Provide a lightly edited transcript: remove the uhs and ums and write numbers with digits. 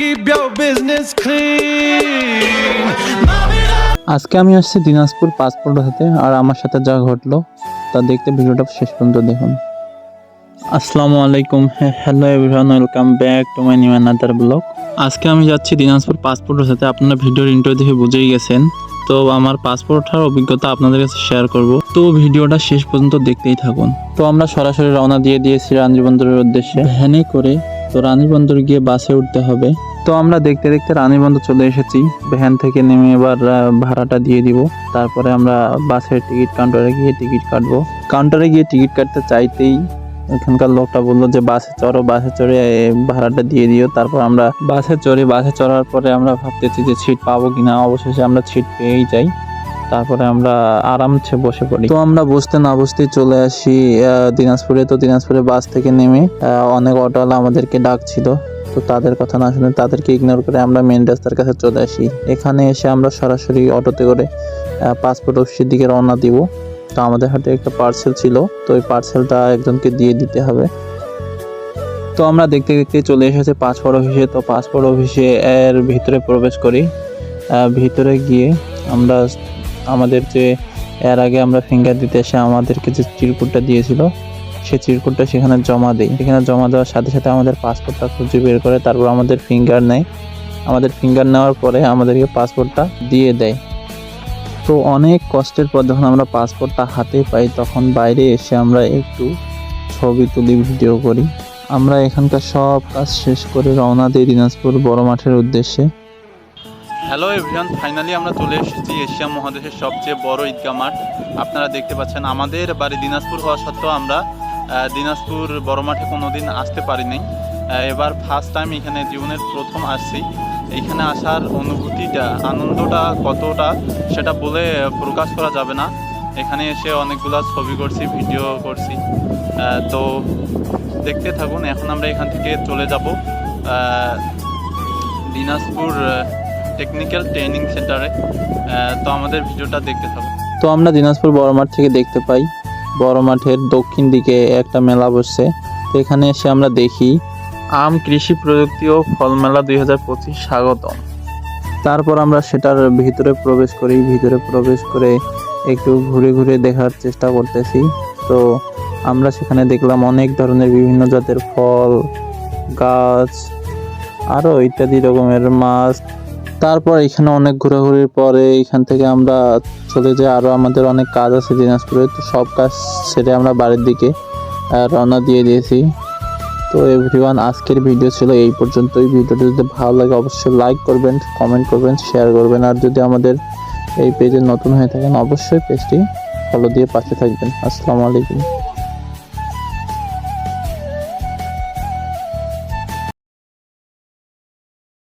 keep your business clean. আজকে আমি আসছি দিনাজপুর পাসপোর্ট হাতে, আর আমার সাথে যা ঘটলো তা দেখতে ভিডিওটা শেষ পর্যন্ত দেখুন। আসসালামু আলাইকুম, hello everyone, welcome back to my new another blog. আজকে আমি যাচ্ছি দিনাজপুর পাসপোর্টের সাথে। আপনারা ভিডিওর ইন্ট্রো দেখে বুঝেই গেছেন। তো আমার পাসপোর্টের অভিজ্ঞতা আপনাদের কাছে শেয়ার করব, তো ভিডিওটা শেষ পর্যন্ত দেখতেই থাকুন। তো আমরা সরাসরি রওনা দিয়ে দিয়েছি রানী বন্দরের উদ্দেশ্যে ভ্যানে করে। তো রানী বন্দর গিয়ে বাসে উঠতে হবে। তো আমরা দেখতে দেখতে রানী বন্দর চলে এসেছি। ভ্যান থেকে নেমে এবার ভাড়াটা দিয়ে দিব। তারপরে আমরা বাসের টিকিট কাউন্টারে গিয়ে টিকিট কাটবো। কাউন্টারে গিয়ে টিকিট কাটতে চাইতেই ওখানকার লোকটা বললো যে বাসে চড়ো, বাসে চড়ে ভাড়াটা দিয়ে দিও। তারপর আমরা বাসে চড়ি। বাসে চড়ার পরে আমরা ভাবতেছি যে সিট পাবো কিনা। অবশেষে আমরা সিট পেয়েই যাই। তারপরে আমরা আরামসে বসে পড়ি। তো আমরা বসতে না বসতেই চলে আসি দিনাজপুরে। তো দিনাজপুরে বাস থেকে নেমে অনেক অটোওয়ালা আমাদেরকে ডাকছিল। তো তাদের কথা না শুনে তাদেরকে ইগনোর করে আমরা মেন রাস্তার কাছে চলে আসি। এখানে এসে আমরা সরাসরি অটোতে করে পাসপোর্ট অফিসের দিকে রওনা দিব। তো আমাদের হাতে একটা পার্সেল ছিল, তো ওই পার্সেলটা একজনকে দিয়ে দিতে হবে। তো আমরা দেখতে দেখতে চলে এসেছি পাসপোর্ট অফিসে। তো পাসপোর্ট অফিসে এর ভিতরে প্রবেশ করি। ভিতরে গিয়ে আমরা আমাদের যে এর আগে আমরা ফিঙ্গার দিতে এসে আমাদেরকে যে চিরকুটটা দিয়েছিল সেই চিরকুটটা সেখানে জমা দিই। সেখানে জমা দেওয়ার সাথে সাথে আমাদের পাসপোর্টটা খুঁজে বের করে তারপর আমাদের ফিঙ্গার নেয়। আমাদের ফিঙ্গার নেওয়ার পরে আমাদেরকে পাসপোর্টটা দিয়ে দেয়। তো অনেক কষ্টের পর যখন আমরা পাসপোর্টটা হাতে পাই তখন বাইরে এসে আমরা একটু ছবি তুলি, ভিডিও করি। আমরা এখানকার সব কাজ শেষ করে রওনা দিই দিনাজপুর বড় মাঠের উদ্দেশ্যে। হ্যালো এভরিওয়ান, ফাইনালি আমরা চলে এসেছি এশিয়া মহাদেশের সবচেয়ে বড় ঈদগাহ মাঠ। আপনারা দেখতে পাচ্ছেন আমাদের বাড়ি দিনাজপুর হওয়া সত্ত্বেও আমরা দিনাজপুর বড় মাঠে কোনোদিন আসতে পারিনি। এবার ফার্স্ট টাইম এখানে জীবনের প্রথম আসছি। এখানে আসার অনুভূতিটা, আনন্দটা কতটা সেটা বলে প্রকাশ করা যাবে না। এখানে এসে অনেকগুলো ছবি করছি, ভিডিও করছি। তো দেখতে থাকুন। এখন আমরা এখান থেকে চলে যাব দিনাজপুর টেকনিক্যাল ট্রেনিং সেন্টারে। তো আমাদের ভিডিওটা দেখতে থাকুন। তো আমরা দিনাজপুর বড় মাঠ থেকে দেখতে পাই বড় মাঠের দক্ষিণ দিকে একটা মেলা বসছে। তো এখানে এসে আমরা দেখি আম কৃষি প্রযুক্তি ও ফল মেলা 2025 স্বাগতম। তারপর আমরা সেটার ভিতরে প্রবেশ করি। ভিতরে প্রবেশ করে একটু ঘুরে ঘুরে দেখার চেষ্টা করতেছি। তো আমরা সেখানে দেখলাম অনেক ধরনের বিভিন্ন জাতের ফল, গাছ, আরও ইত্যাদি রকমের মাছ। তারপর এখানে অনেক ঘোরাঘুরির পরে এখান থেকে আমরা চলে যাই। আরও আমাদের অনেক কাজ আছে দিনাজপুরে। তো সব কাজ সেরে আমরা বাড়ির দিকে রওনা দিয়ে দিয়েছি। তো এভরিওয়ান, আজকের ভিডিও ছিল এই পর্যন্তই। ভিডিওটি যদি ভালো লাগে অবশ্যই লাইক করবেন, কমেন্ট করবেন, শেয়ার করবেন। আর যদি আমাদের এই পেজে নতুন হয়ে থাকেন অবশ্যই পেজটি ফলো দিয়ে পাশে থাকবেন। আসসালামু আলাইকুম।